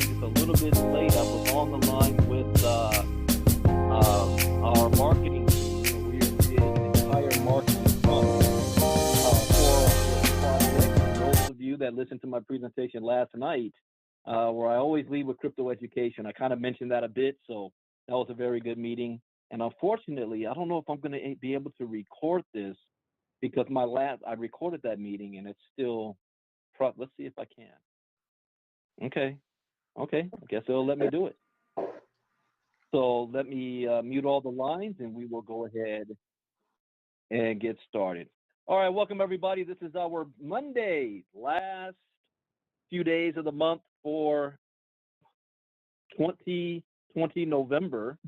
just a little bit late. I was on the line with our marketing team. We are creating an entire marketing funnel for this project. Those of you that listened to my presentation last night, where I always lead with crypto education, I kind of mentioned that a bit. So that was a very good meeting. And unfortunately, I don't know if I'm going to be able to record this because I recorded that meeting and it's still, let's see if I can. Okay. Okay. I guess it'll let me do it. So let me mute all the lines and we will go ahead and get started. All right. Welcome, everybody. This is our Monday, last few days of the month for 2020 November.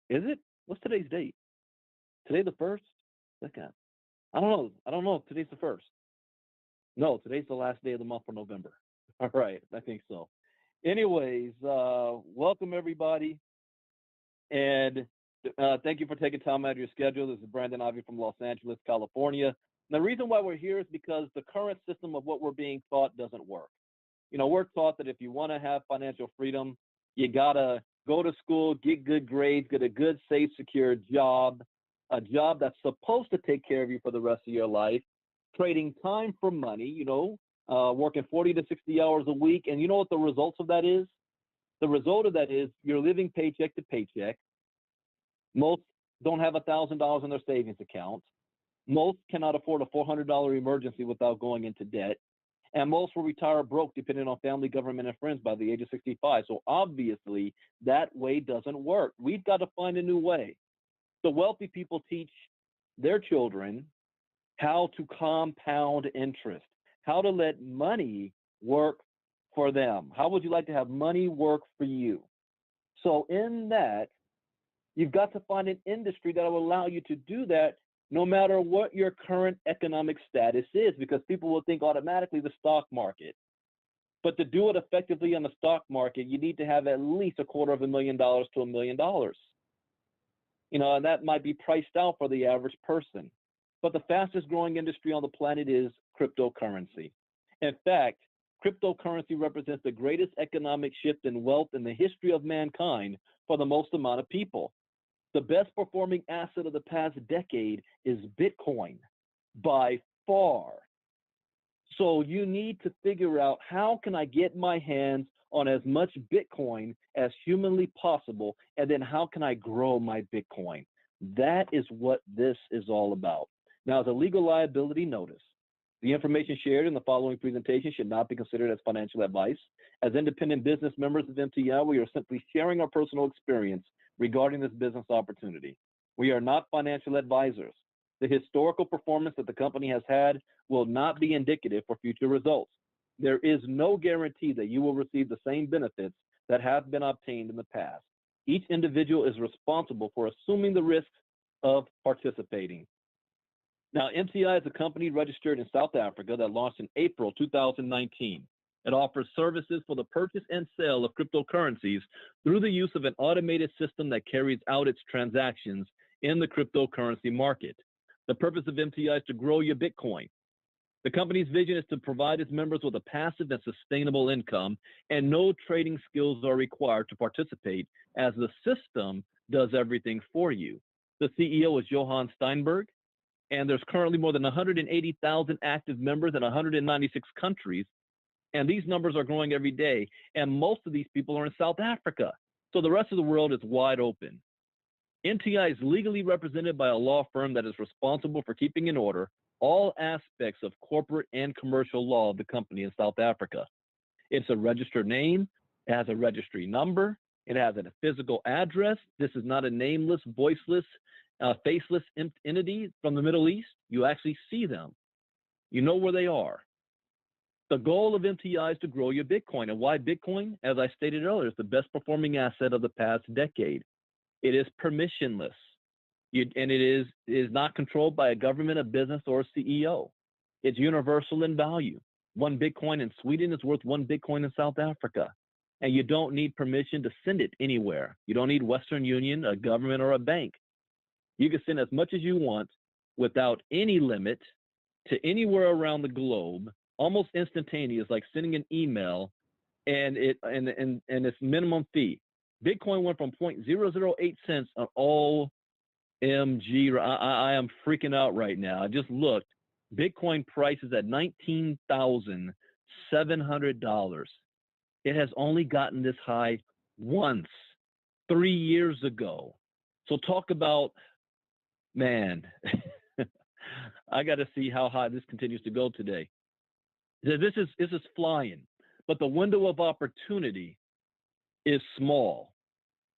Is it? What's today's date? Today the 1st? Second. I don't know if today's the 1st. No, today's the last day of the month for November. All right, I think so. Anyways, welcome everybody, and thank you for taking time out of your schedule. This is Brandon Ivy from Los Angeles, California. And the reason why we're here is because the current system of what we're being taught doesn't work. You know, we're taught that if you want to have financial freedom, you gotta go to school, get good grades, get a good, safe, secure job, a job that's supposed to take care of you for the rest of your life, trading time for money, working 40 to 60 hours a week. And you know what the results of that is? The result of that is you're living paycheck to paycheck. Most don't have $1,000 in their savings account. Most cannot afford a $400 emergency without going into debt. And most will retire broke depending on family, government, and friends by the age of 65. So obviously that way doesn't work. We've got to find a new way. The wealthy people teach their children how to compound interest, how to let money work for them. How would you like to have money work for you? So in that, you've got to find an industry that will allow you to do that no matter what your current economic status is, because people will think automatically the stock market. But to do it effectively on the stock market, you need to have at least $250,000 to $1 million. And that might be priced out for the average person. But the fastest growing industry on the planet is cryptocurrency. In fact, cryptocurrency represents the greatest economic shift in wealth in the history of mankind for the most amount of people. The best performing asset of the past decade is Bitcoin by far. So you need to figure out, how can I get my hands on as much Bitcoin as humanly possible, and then how can I grow my Bitcoin? That is what this is all about. Now, as a legal liability notice, the information shared in the following presentation should not be considered as financial advice. As independent business members of MTI, we are simply sharing our personal experience regarding this business opportunity. We are not financial advisors. The historical performance that the company has had will not be indicative for future results. There is no guarantee that you will receive the same benefits that have been obtained in the past. Each individual is responsible for assuming the risks of participating. Now, MTI is a company registered in South Africa that launched in April 2019. It offers services for the purchase and sale of cryptocurrencies through the use of an automated system that carries out its transactions in the cryptocurrency market. The purpose of MTI is to grow your Bitcoin. The company's vision is to provide its members with a passive and sustainable income, and no trading skills are required to participate, as the system does everything for you. The CEO is Johan Steinberg, and there's currently more than 180,000 active members in 196 countries. And these numbers are growing every day. And most of these people are in South Africa. So the rest of the world is wide open. MTI is legally represented by a law firm that is responsible for keeping in order all aspects of corporate and commercial law of the company in South Africa. It's a registered name. It has a registry number. It has a physical address. This is not a nameless, voiceless, faceless entity from the Middle East. You actually see them. You know where they are. The goal of MTI is to grow your Bitcoin. And why Bitcoin? As I stated earlier, it's the best performing asset of the past decade. It is permissionless. And it is not controlled by a government, a business, or a CEO. It's universal in value. One Bitcoin in Sweden is worth one Bitcoin in South Africa. And you don't need permission to send it anywhere. You don't need Western Union, a government, or a bank. You can send as much as you want without any limit to anywhere around the globe, almost instantaneous, like sending an email and its minimum fee. Bitcoin went from 0.008 cents on OMG. I am freaking out right now. I just looked. Bitcoin price is at $19,700. It has only gotten this high once, 3 years ago. So talk about, man, I got to see how high this continues to go today. This is flying, but the window of opportunity is small,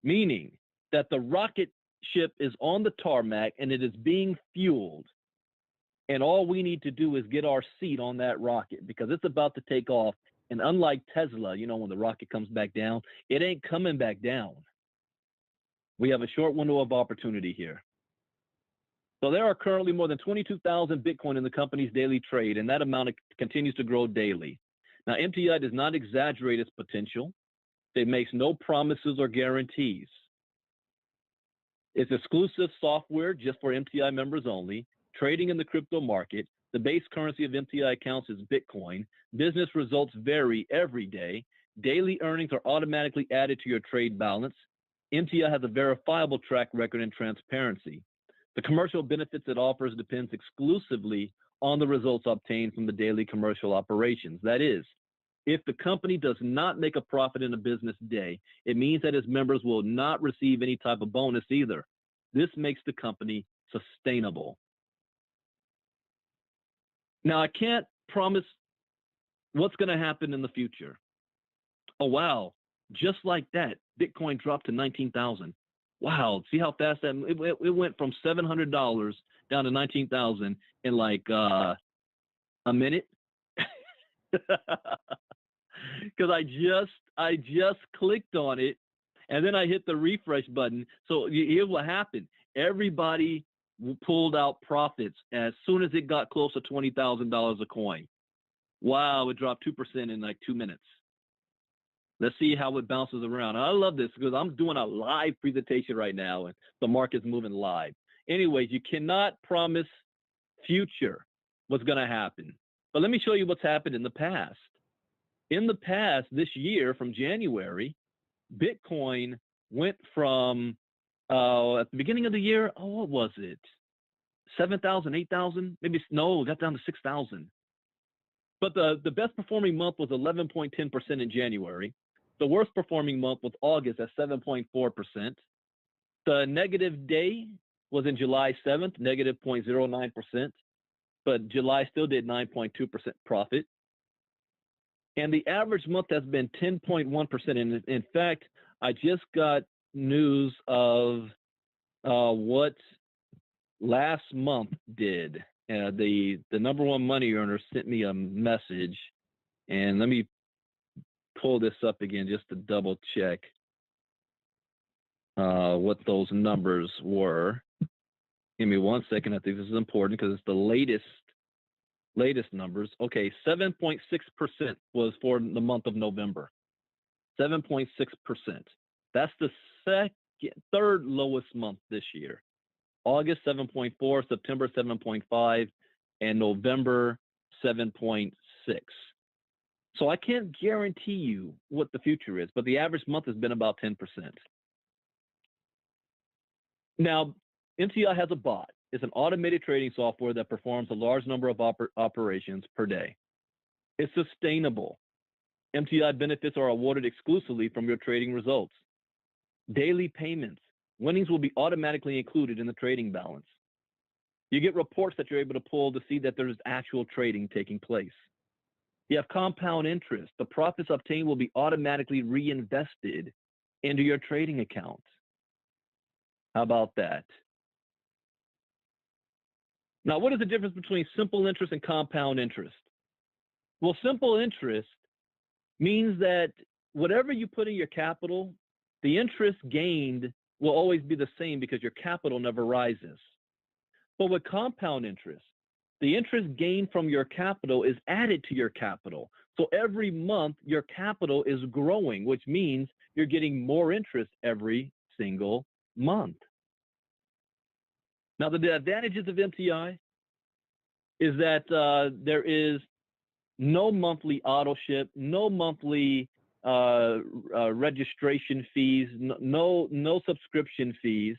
meaning that the rocket ship is on the tarmac and it is being fueled. And all we need to do is get our seat on that rocket because it's about to take off. And unlike Tesla, you know, when the rocket comes back down, it ain't coming back down. We have a short window of opportunity here. So there are currently more than 22,000 Bitcoin in the company's daily trade, and that amount continues to grow daily. Now, MTI does not exaggerate its potential. It makes no promises or guarantees. It's exclusive software just for MTI members only, trading in the crypto market. The base currency of MTI accounts is Bitcoin. Business results vary every day. Daily earnings are automatically added to your trade balance. MTI has a verifiable track record and transparency. The commercial benefits it offers depends exclusively on the results obtained from the daily commercial operations. That is, if the company does not make a profit in a business day, it means that its members will not receive any type of bonus either. This makes the company sustainable. Now, I can't promise what's going to happen in the future. Oh, wow. Just like that, Bitcoin dropped to 19,000. Wow. See how fast that it went from $700 down to 19,000 in like a minute. Because I just clicked on it and then I hit the refresh button. So here's what happened. Everybody pulled out profits as soon as it got close to $20,000 a coin. Wow, it dropped 2% in like 2 minutes. Let's see how it bounces around. I love this because I'm doing a live presentation right now and the market's moving live. Anyways, you cannot promise future what's going to happen. But let me show you what's happened in the past. In the past, this year from January, Bitcoin went from at the beginning of the year, what was it? 7,000, 8,000, maybe no, it got down to 6,000. But the best performing month was 11.10% in January. The worst performing month was August at 7.4%. The negative day was in July 7th, negative 0.09%. But July still did 9.2% profit. And the average month has been 10.1%. And in fact, I just got news of what last month did. The number one money earner sent me a message, and let me pull this up again just to double check what those numbers were. Give me 1 second. I think this is important because it's the latest numbers. Okay, 7.6% was for the month of November. 7.6%. That's the third lowest month this year. August 7.4, September 7.5, and November 7.6. So I can't guarantee you what the future is, but the average month has been about 10%. Now, MTI has a bot. It's an automated trading software that performs a large number of operations per day. It's sustainable. MTI benefits are awarded exclusively from your trading results. Daily payments. Winnings will be automatically included in the trading balance. You get reports that you're able to pull to see that there's actual trading taking place. You have compound interest. The profits obtained will be automatically reinvested into your trading account. How about that? Now, what is the difference between simple interest and compound interest? Well, simple interest means that whatever you put in your capital, the interest gained will always be the same because your capital never rises. But with compound interest, the interest gained from your capital is added to your capital. So every month, your capital is growing, which means you're getting more interest every single month. Now, the advantages of MTI is that there is no monthly auto ship, no monthly registration fees, no subscription fees.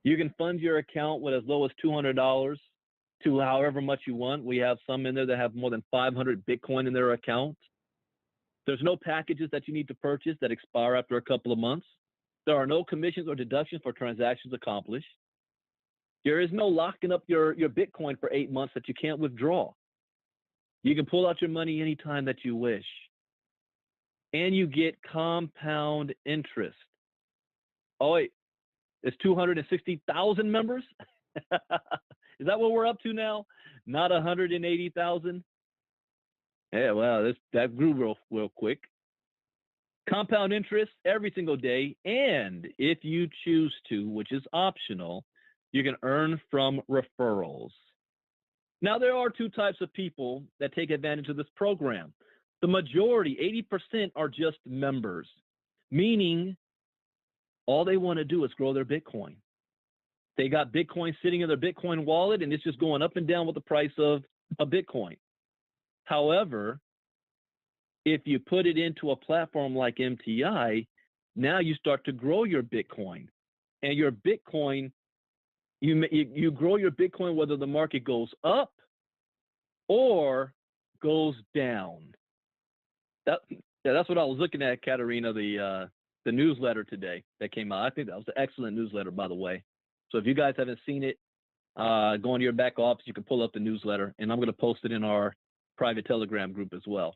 You can fund your account with as low as $200 to however much you want. We have some in there that have more than 500 Bitcoin in their account. There's no packages that you need to purchase that expire after a couple of months. There are no commissions or deductions for transactions accomplished. There is no locking up your Bitcoin for 8 months that you can't withdraw. You can pull out your money anytime that you wish. And you get compound interest. Oh, wait, it's 260,000 members? Is that what we're up to now? Not 180,000? Yeah, well, that grew real quick. Compound interest every single day, and if you choose to, which is optional, you can earn from referrals. Now, there are two types of people that take advantage of this program. The majority, 80%, are just members, meaning all they want to do is grow their Bitcoin. They got Bitcoin sitting in their Bitcoin wallet, and it's just going up and down with the price of a Bitcoin. However, if you put it into a platform like MTI, now you start to grow your Bitcoin. And your Bitcoin, you grow your Bitcoin whether the market goes up or goes down. That's what I was looking at, Katerina, the newsletter today that came out. I think that was an excellent newsletter, by the way. So if you guys haven't seen it, go into your back office, you can pull up the newsletter, and I'm going to post it in our private Telegram group as well.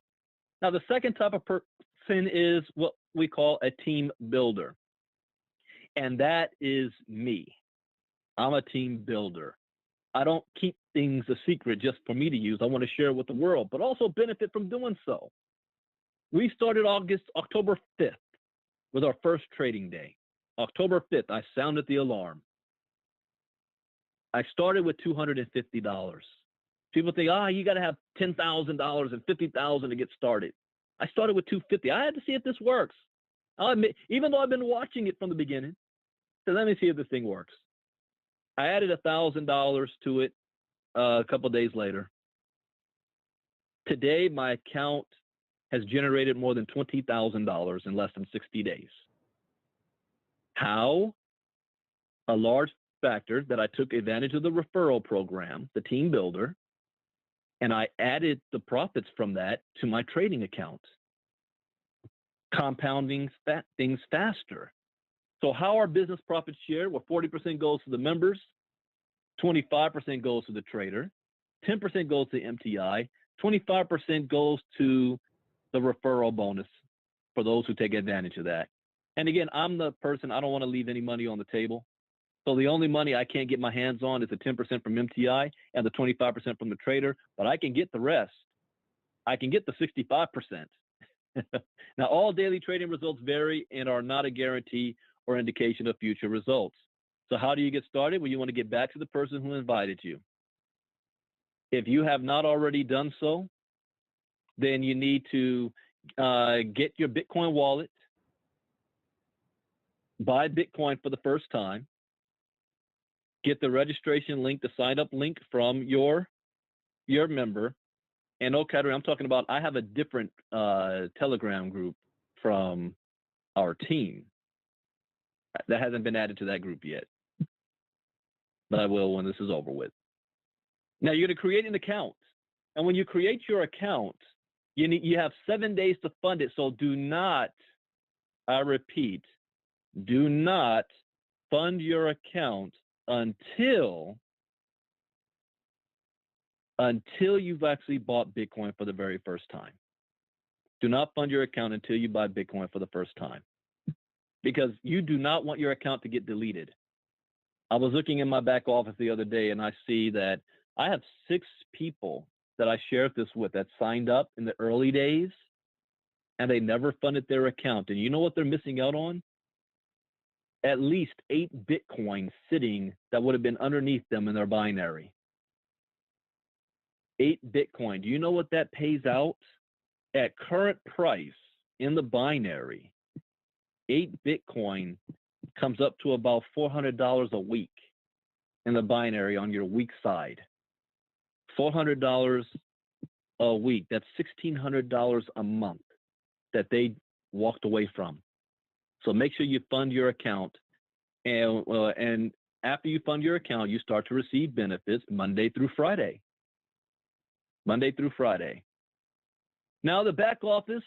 Now, the second type of person is what we call a team builder, and that is me. I'm a team builder. I don't keep things a secret just for me to use. I want to share it with the world, but also benefit from doing so. We started October 5th with our first trading day. October 5th, I sounded the alarm. I started with $250. People think, you got to have $10,000 and $50,000 to get started. I started with $250. I had to see if this works. I'll admit, even though I've been watching it from the beginning, so let me see if this thing works. I added $1,000 to it a couple of days later. Today, my account has generated more than $20,000 in less than 60 days. How? A large factor that I took advantage of the referral program, the team builder, and I added the profits from that to my trading account, compounding things faster. So how are business profits shared? Well, 40% goes to the members, 25% goes to the trader, 10% goes to MTI, 25% goes to the referral bonus for those who take advantage of that. And again, I'm the person, I don't want to leave any money on the table. So the only money I can't get my hands on is the 10% from MTI and the 25% from the trader, but I can get the rest. I can get the 65%. Now, all daily trading results vary and are not a guarantee or indication of future results. So how do you get started? Well, you want to get back to the person who invited you. If you have not already done so, then you need to get your Bitcoin wallet, buy Bitcoin for the first time, get the registration link, the sign up link from your member. And okay, I'm talking about, I have a different Telegram group from our team that hasn't been added to that group yet, but I will when this is over with. Now you're going to create an account, and when you create your account, you have 7 days to fund it. So do not, I repeat, do not fund your account until you've actually bought Bitcoin for the very first time. Do not fund your account until you buy Bitcoin for the first time, because you do not want your account to get deleted. I was looking in my back office the other day, and I see that I have 6 people that I shared this with that signed up in the early days, and they never funded their account. And you know what they're missing out on? At least 8 Bitcoin sitting that would have been underneath them in their binary. 8 Bitcoin. Do you know what that pays out? At current price in the binary, 8 Bitcoin comes up to about $400 a week in the binary on your weak side. $400 a week, that's $1,600 a month that they walked away from. So make sure you fund your account. And after you fund your account, you start to receive benefits Monday through Friday. Monday through Friday. Now, the back office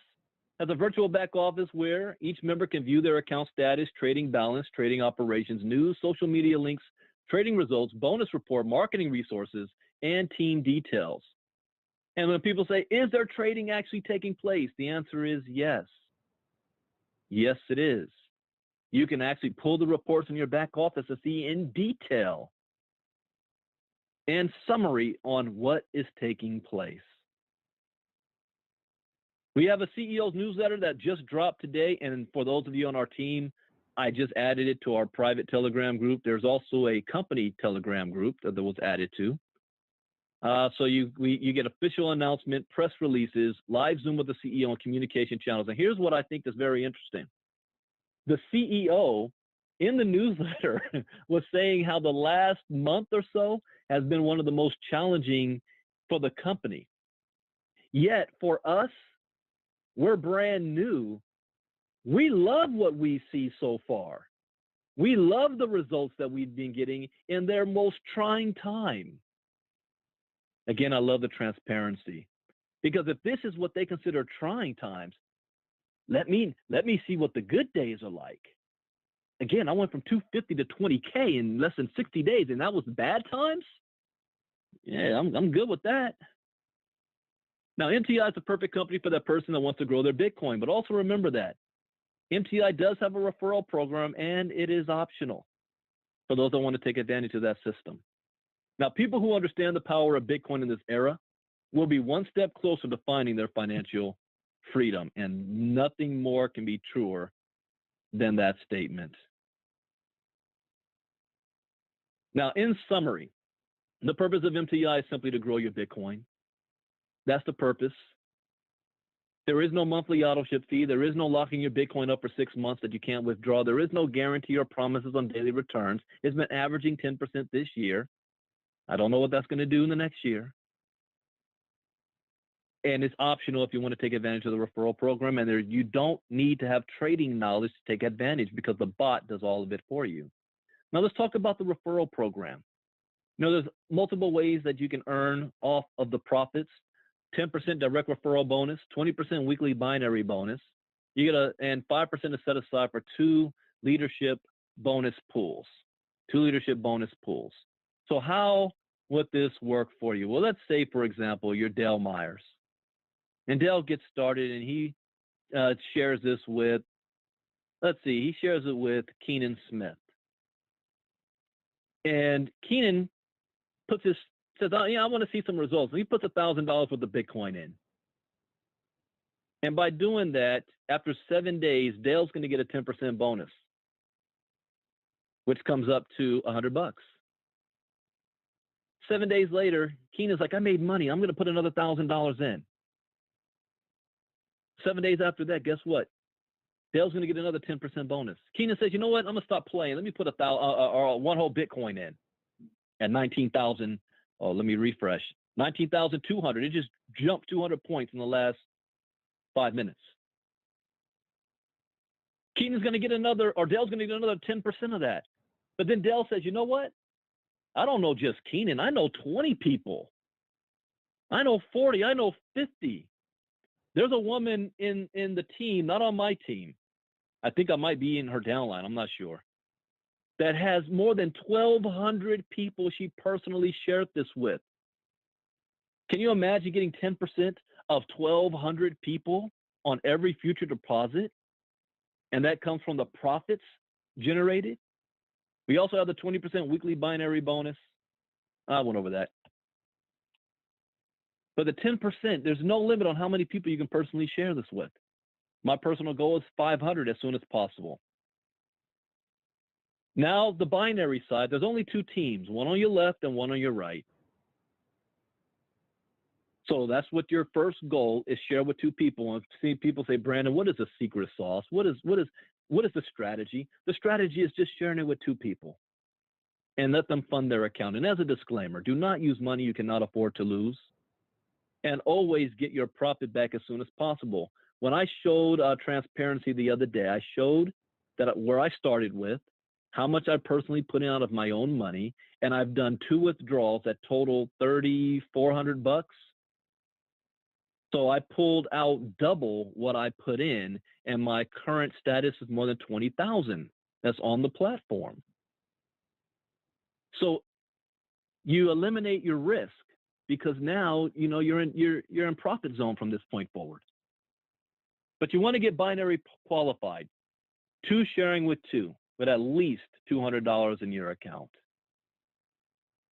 has a virtual back office where each member can view their account status, trading balance, trading operations, news, social media links, trading results, bonus report, marketing resources, and team details. And when people say, is there trading actually taking place? The answer is yes. Yes, it is. You can actually pull the reports in your back office to see in detail and summary on what is taking place. We have a CEO's newsletter that just dropped today, and for those of you on our team, I just added it to our private Telegram group. There's also a company Telegram group that was added to. So you get official announcement, press releases, live Zoom with the CEO, and communication channels. And here's what I think is very interesting. The CEO in the newsletter was saying how the last month or so has been one of the most challenging for the company. Yet for us, we're brand new. We love what we see so far. We love the results that we've been getting in their most trying time. Again, I love the transparency, because if this is what they consider trying times, let me see what the good days are like. Again, I went from 250 to 20K in less than 60 days, and that was bad times? Yeah, I'm good with that. Now, MTI is the perfect company for that person that wants to grow their Bitcoin, but also remember that MTI does have a referral program, and it is optional for those that want to take advantage of that system. Now, people who understand the power of Bitcoin in this era will be one step closer to finding their financial freedom, and nothing more can be truer than that statement. Now, in summary, the purpose of MTI is simply to grow your Bitcoin. That's the purpose. There is no monthly auto ship fee. There is no locking your Bitcoin up for 6 months that you can't withdraw. There is no guarantee or promises on daily returns. It's been averaging 10% this year. I don't know what that's going to do in the next year. And it's optional if you want to take advantage of the referral program. And you don't need to have trading knowledge to take advantage, because the bot does all of it for you. Now let's talk about the referral program. There's multiple ways that you can earn off of the profits. 10% direct referral bonus, 20% weekly binary bonus. And 5% is set aside for 2 leadership bonus pools. 2 leadership bonus pools. So how would this work for you? Well, let's say, for example, you're Dale Myers. And Dale gets started, and he shares this with, he shares it with Keenan Smith. And Keenan says, I want to see some results. And he puts $1,000 worth of Bitcoin in. And by doing that, after 7 days, Dale's going to get a 10% bonus, which comes up to $100. 7 days later, Keenan's like, I made money. I'm going to put another $1,000 in. 7 days after that, guess what? Dale's going to get another 10% bonus. Keenan says, you know what? I'm going to stop playing. Let me put one whole Bitcoin in at 19,000. Oh, let me refresh. 19,200. It just jumped 200 points in the last 5 minutes. Keenan's going to get Dale's going to get another 10% of that. But then Dale says, you know what? I don't know just Keenan. I know 20 people. I know 40. I know 50. There's a woman in the team, not on my team. I think I might be in her downline. I'm not sure. That has more than 1,200 people she personally shared this with. Can you imagine getting 10% of 1,200 people on every future deposit? And that comes from the profits generated. We also have the 20% weekly binary bonus. I went over that. But the 10%, there's no limit on how many people you can personally share this with. My personal goal is 500 as soon as possible. Now, the binary side, there's only 2 teams, one on your left and one on your right. So that's what your first goal is, share with 2 people. And see people say, Brandon, what is the secret sauce? What is the strategy? The strategy is just sharing it with 2 people and let them fund their account. And as a disclaimer, do not use money you cannot afford to lose. And always get your profit back as soon as possible. When I showed transparency the other day, I showed that where I started with, how much I personally put in out of my own money, and I've done 2 withdrawals that total $3,400. So I pulled out double what I put in, and my current status is more than 20,000. That's on the platform. So you eliminate your risk because now you're in profit zone from this point forward. But you want to get binary qualified, 2 sharing with 2, with at least $200 in your account.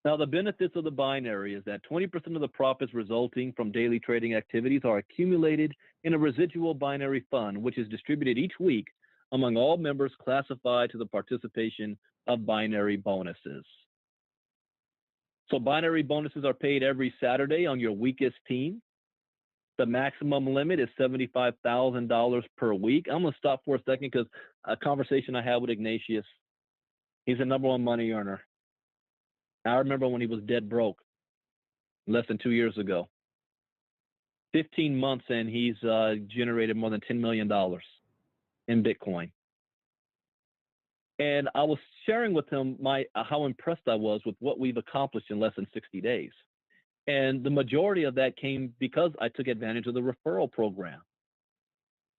Now, the benefits of the binary is that 20% of the profits resulting from daily trading activities are accumulated in a residual binary fund, which is distributed each week among all members classified to the participation of binary bonuses. So binary bonuses are paid every Saturday on your weakest team. The maximum limit is $75,000 per week. I'm going to stop for a second because a conversation I had with Ignatius, he's the #1 money earner. I remember when he was dead broke less than 2 years ago. 15 months in, he's generated more than $10 million in Bitcoin. And I was sharing with him how impressed I was with what we've accomplished in less than 60 days. And the majority of that came because I took advantage of the referral program.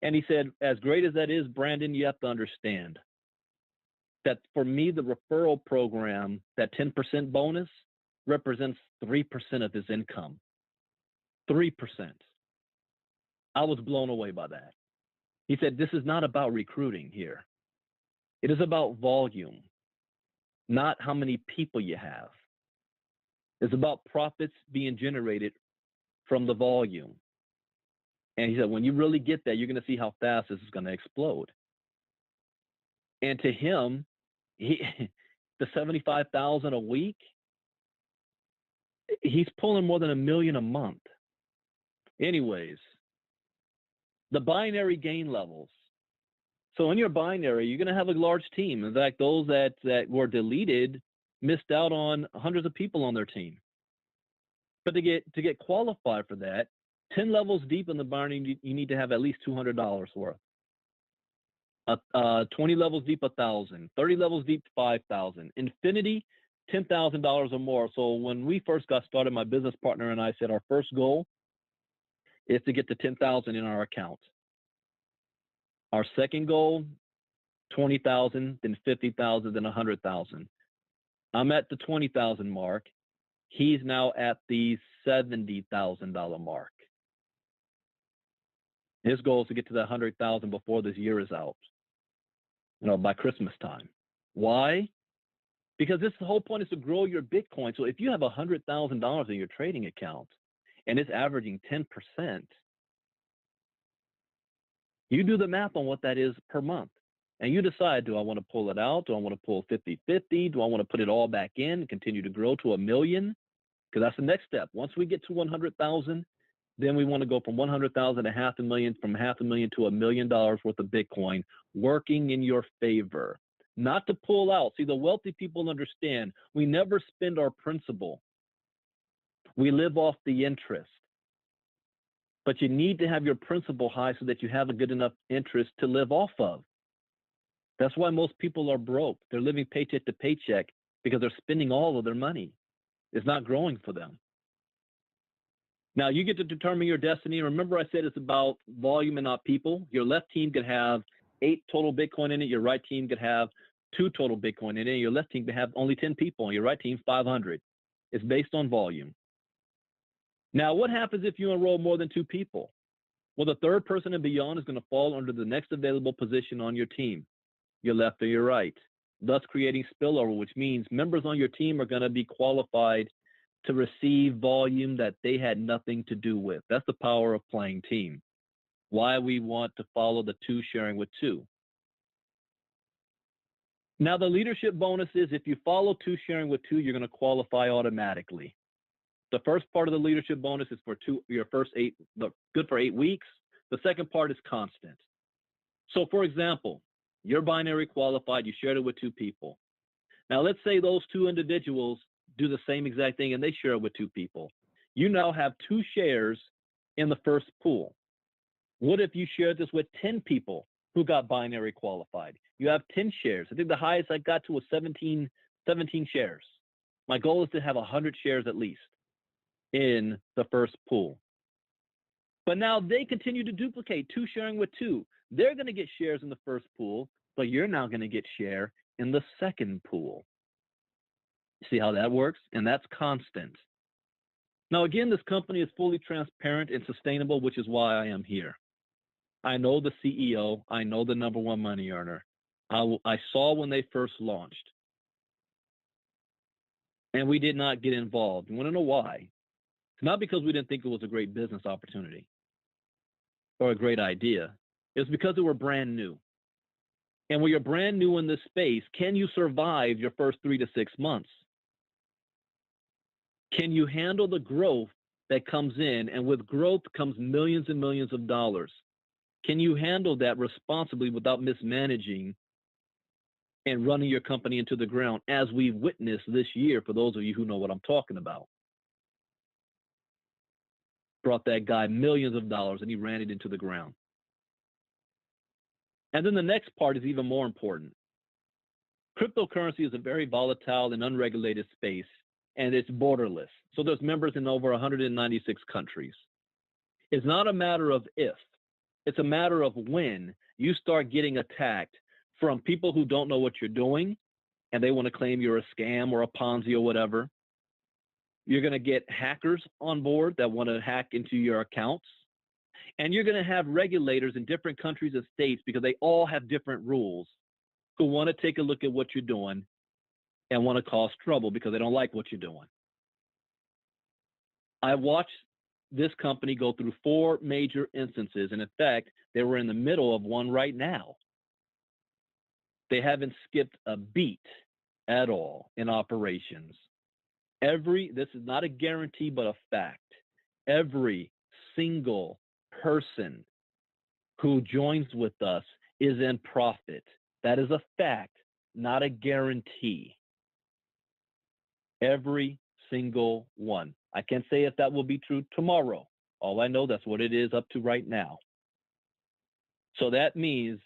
And he said, as great as that is, Brandon, you have to understand that for me, the referral program, that 10% bonus, represents 3% of his income. 3%. I was blown away by that. He said, this is not about recruiting here. It is about volume, not how many people you have. It's about profits being generated from the volume. And he said, when you really get that, you're going to see how fast this is going to explode. And to him, the 75,000 a week, he's pulling more than $1 million a month. Anyways, the binary gain levels. So in your binary, you're going to have a large team. In fact, those that were deleted missed out on hundreds of people on their team. But to get qualified for that, 10 levels deep in the binary, you need to have at least $200 worth. 20 levels deep, 1,000. 30 levels deep, 5,000. Infinity, $10,000 or more. So when we first got started, my business partner and I said our first goal is to get to 10,000 in our account. Our second goal, 20,000, then 50,000, then 100,000. I'm at the 20,000 mark. He's now at the $70,000 mark. His goal is to get to that 100,000 before this year is out, by Christmas time. Why? Because the whole point is to grow your Bitcoin. So if you have $100,000 in your trading account and it's averaging 10%, you do the math on what that is per month. And you decide, do I want to pull it out? Do I want to pull 50-50? Do I want to put it all back in and continue to grow to $1 million? Because that's the next step. Once we get to 100,000, then we want to go from 100,000 to $500,000, from $500,000 to $1 million worth of Bitcoin, working in your favor. Not to pull out. See, the wealthy people understand we never spend our principal. We live off the interest. But you need to have your principal high so that you have a good enough interest to live off of. That's why most people are broke. They're living paycheck to paycheck because they're spending all of their money. It's not growing for them. Now, you get to determine your destiny. Remember I said it's about volume and not people. Your left team could have 8 total Bitcoin in it. Your right team could have 2 total Bitcoin in it. Your left team could have only 10 people. And your right team, 500. It's based on volume. Now, what happens if you enroll more than 2 people? Well, the third person and beyond is going to fall under the next available position on your team, your left or your right, thus creating spillover, which means members on your team are going to be qualified to receive volume that they had nothing to do with. That's the power of playing team. Why we want to follow the 2 sharing with 2. Now, the leadership bonus is if you follow 2 sharing with 2, you're going to qualify automatically. The first part of the leadership bonus is for your first 8, good for 8 weeks. The second part is constant. So, for example, you're binary qualified, you shared it with 2 people. Now, let's say those 2 individuals do the same exact thing and they share it with 2 people. You now have 2 shares in the first pool. What if you shared this with 10 people who got binary qualified? You have 10 shares. I think the highest I got to was 17 shares. My goal is to have 100 shares at least in the first pool. But now they continue to duplicate, two sharing with two. They're going to get shares in the first pool, but you're now going to get share in the second pool. See how that works? And that's constant. Now, again, this company is fully transparent and sustainable, which is why I am here. I know the CEO. I know the number one money earner. I saw when they first launched. And we did not get involved. You want to know why? It's not because we didn't think it was a great business opportunity or a great idea. It's because they were brand new. And when you're brand new in this space, can you survive your first 3 to 6 months? Can you handle the growth that comes in? And with growth comes millions and millions of dollars. Can you handle that responsibly without mismanaging and running your company into the ground, as we've witnessed this year, for those of you who know what I'm talking about? Brought that guy millions of dollars and he ran it into the ground. And then the next part is even more important. Cryptocurrency is a very volatile and unregulated space, and it's borderless. So there's members in over 196 countries. It's not a matter of if, it's a matter of when you start getting attacked from people who don't know what you're doing, and they want to claim you're a scam or a Ponzi or whatever. You're going to get hackers on board that want to hack into your accounts. And you're going to have regulators in different countries and states, because they all have different rules, who want to take a look at what you're doing and want to cause trouble because they don't like what you're doing. I watched this company go through 4 major instances. And in fact, they were in the middle of one right now. They haven't skipped a beat at all in operations. This is not a guarantee, but a fact. Every single person who joins with us is in profit. That is a fact, not a guarantee. Every single one. I can't say if that will be true tomorrow. All I know, that's what it is up to right now. So that means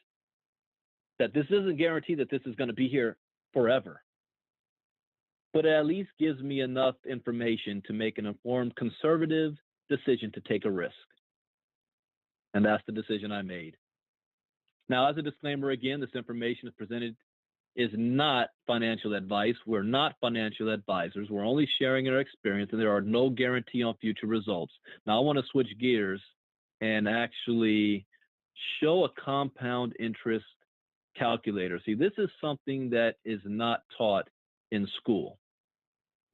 that this doesn't guarantee that this is going to be here forever. But it at least gives me enough information to make an informed, conservative decision to take a risk. And that's the decision I made. Now, as a disclaimer, again, this information is presented is not financial advice. We're not financial advisors. We're only sharing our experience, and there are no guarantee on future results. Now, I want to switch gears and actually show a compound interest calculator. See, this is something that is not taught in school.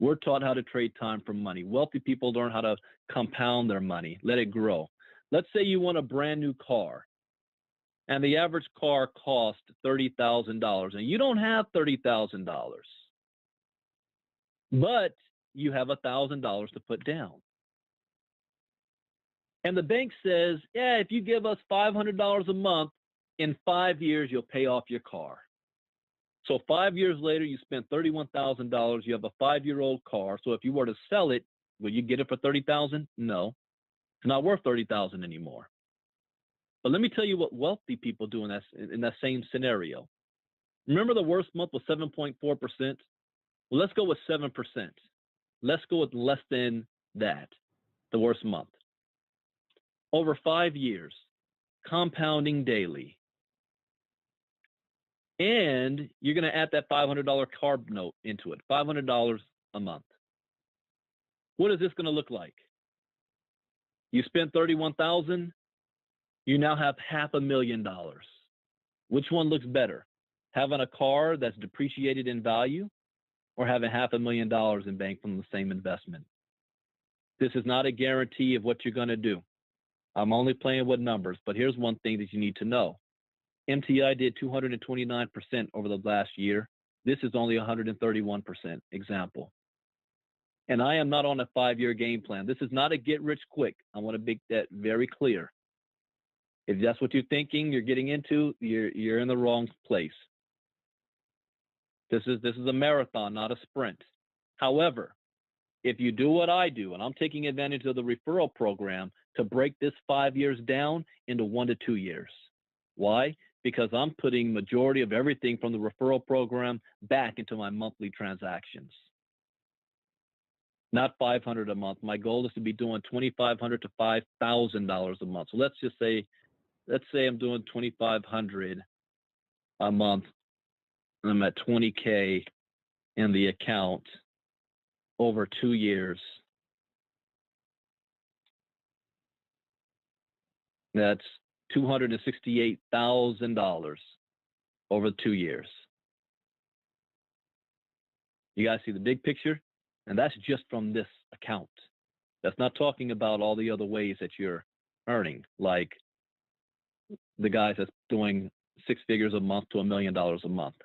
We're taught how to trade time for money. Wealthy people learn how to compound their money, let it grow. Let's say you want a brand new car, and the average car costs $30,000, and you don't have $30,000, but you have $1,000 to put down. And the bank says, yeah, if you give us $500 a month, in 5 years, you'll pay off your car. So 5 years later, you spent $31,000. You have a 5-year-old car. So if you were to sell it, will you get it for $30,000? No, it's not worth $30,000 anymore. But let me tell you what wealthy people do in that same scenario. Remember, the worst month was 7.4%. Well, let's go with 7%. Let's go with less than that, the worst month. Over 5 years, compounding daily. And you're going to add that $500 car note into it, $500 a month. What is this going to look like? You spent $31,000, you now have $500,000. Which one looks better? Having a car that's depreciated in value, or having $500,000 in bank from the same investment? This is not a guarantee of what you're going to do. I'm only playing with numbers, but here's one thing that you need to know. MTI did 229% over the last year. This is only 131% example. And I am not on a 5-year game plan. This is not a get rich quick. I want to make that very clear. If that's what you're thinking, you're getting into, you're in the wrong place. This is a marathon, not a sprint. However, if you do what I do, and I'm taking advantage of the referral program to break this 5 years down into 1 to 2 years. Why? Because I'm putting majority of everything from the referral program back into my monthly transactions. Not $500 a month. My goal is to be doing $2,500 to $5,000 a month. So let's say I'm doing $2,500 a month. And I'm at $20K in the account over 2 years. That's $268,000 over 2 years. You guys see the big picture? And that's just from this account. That's not talking about all the other ways that you're earning, like the guys that's doing 6 figures a month to $1 million a month.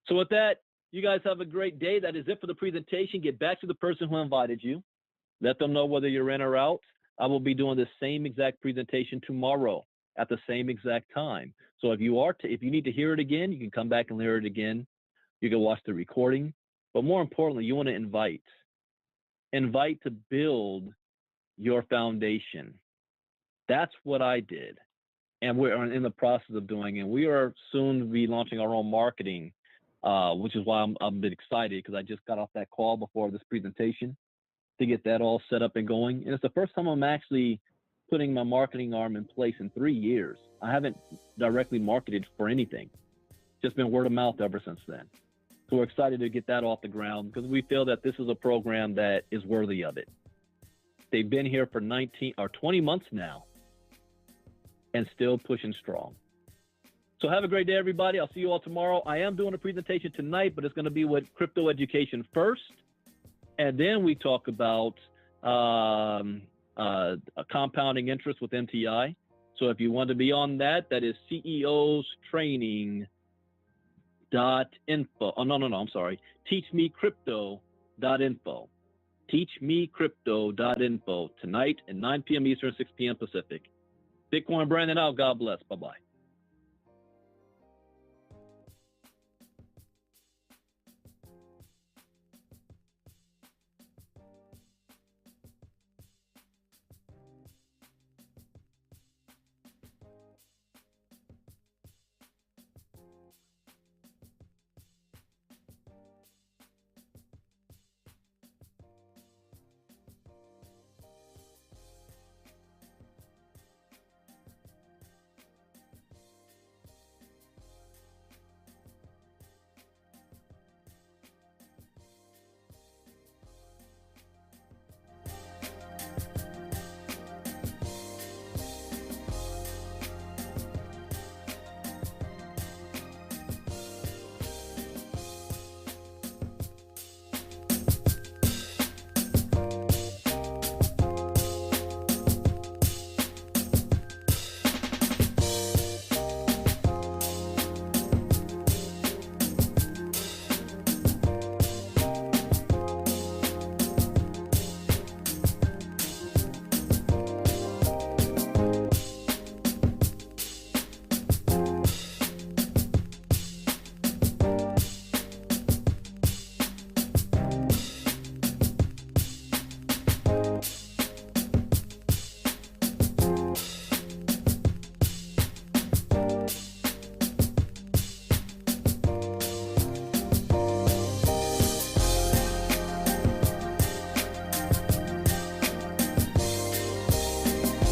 So with that, you guys have a great day. That is it for the presentation. Get back to the person who invited you. Let them know whether you're in or out. I will be doing the same exact presentation tomorrow at the same exact time. So if you need to hear it again, you can come back and hear it again. You can watch the recording. But more importantly, you want to invite to build your foundation. That's what I did. And we're in the process of doing it. We are soon to be launching our own marketing, which is why I'm a bit excited, because I just got off that call before this presentation to get that all set up and going. And it's the first time I'm actually putting my marketing arm in place in 3 years. I haven't directly marketed for anything. Just been word of mouth ever since then. So we're excited to get that off the ground, because we feel that this is a program that is worthy of it. They've been here for 19 or 20 months now and still pushing strong. So have a great day, everybody. I'll see you all tomorrow. I am doing a presentation tonight, but it's going to be with crypto education first. And then we talk about a compounding interest with MTI. So if you want to be on that, that is ceostraining.info. Oh, no, I'm sorry. Teachmecrypto.info. Teachmecrypto.info tonight at 9 p.m. Eastern, 6 p.m. Pacific. Bitcoin Brandon out. God bless. Bye-bye.